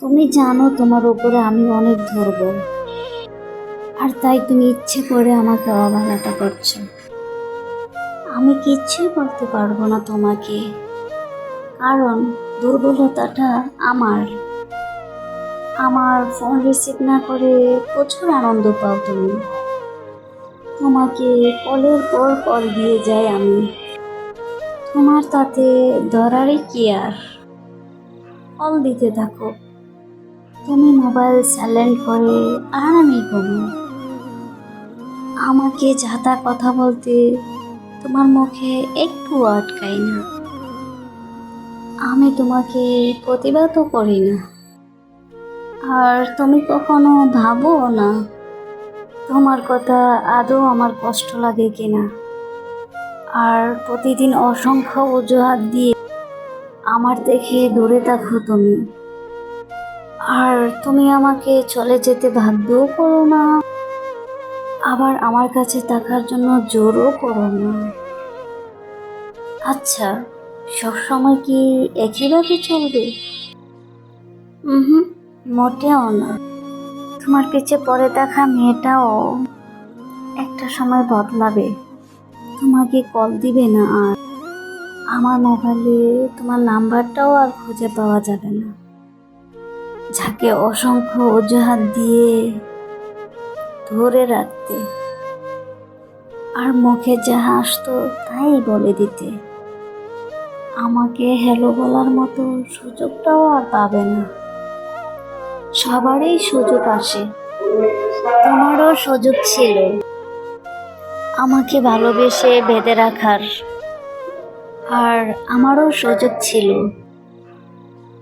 তুমি জানো তোমার উপরে আমি অনেক দুর্বল, আর তাই তুমি ইচ্ছে করে আমাকে অবহেলাটা করছো। আমি কিচ্ছুই করতে পারবো না তোমাকে, কারণ দুর্বলতাটা আমার। আমার ফোন রিসিভ না করে প্রচুর আনন্দ পাও তুমি। তোমাকে কলের পর কল দিয়ে যাই আমি, তোমার তাতে ধরারই কি আর। কল দিতে থাকো, তুমি মোবাইল সাইলেন্ট করে আরামে ঘুমো। আমাকে যাতা কথা বলতে তোমার মুখে একটু আটকাই না। আমি তোমাকে প্রতিবাদও করি না, আর তুমি কখনো ভাবো না তোমার কথা আদৌ আমার কষ্ট লাগে কিনা। আর প্রতিদিন অসংখ্য অজুহাত দিয়ে আমার দেখে দূরে থাকো তুমি। আর তুমি আমাকে চলে যেতে বাধ্যও করো না, আবার আমার কাছে থাকার জন্য জোরও করো না। আচ্ছা, সবসময় কি একইভাবে চলবে? হুম, মোটেও না। তোমার পিছে পড়ে থাকা মেয়েটাও একটা সময় বদলাবে, তোমাকে কল দিবে না, আর আমার মোবাইলে তোমার নাম্বারটাও আর খুঁজে পাওয়া যাবে না। যাকে অসংখ্য অজুহাত দিয়ে ধরে রাখতে, আর মুখে যা আসতো তাই বলে দিতে, আমাকে হ্যালো বলার মতো সুযোগটাও আর পাবে না। সবারই সুযোগ আসে, তোমারও সুযোগ ছিল আমাকে ভালোবেসে বেঁধে রাখার, আর আমারও সুযোগ ছিল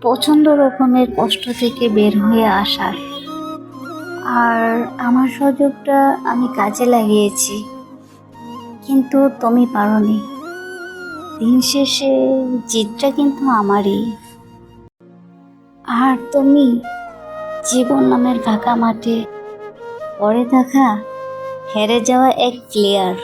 প্রচণ্ড রকমের কষ্ট থেকে বের হয়ে আসার। আর আমার সুযোগটা আমি কাজে লাগিয়েছি, কিন্তু তুমি পারোনি। দিন শেষে জিতটা কিন্তু আমারই। আর তুমি জীবন নামের ফাঁকা মাঠে পড়ে থাকা হেরে যাওয়া এক প্লেয়ার।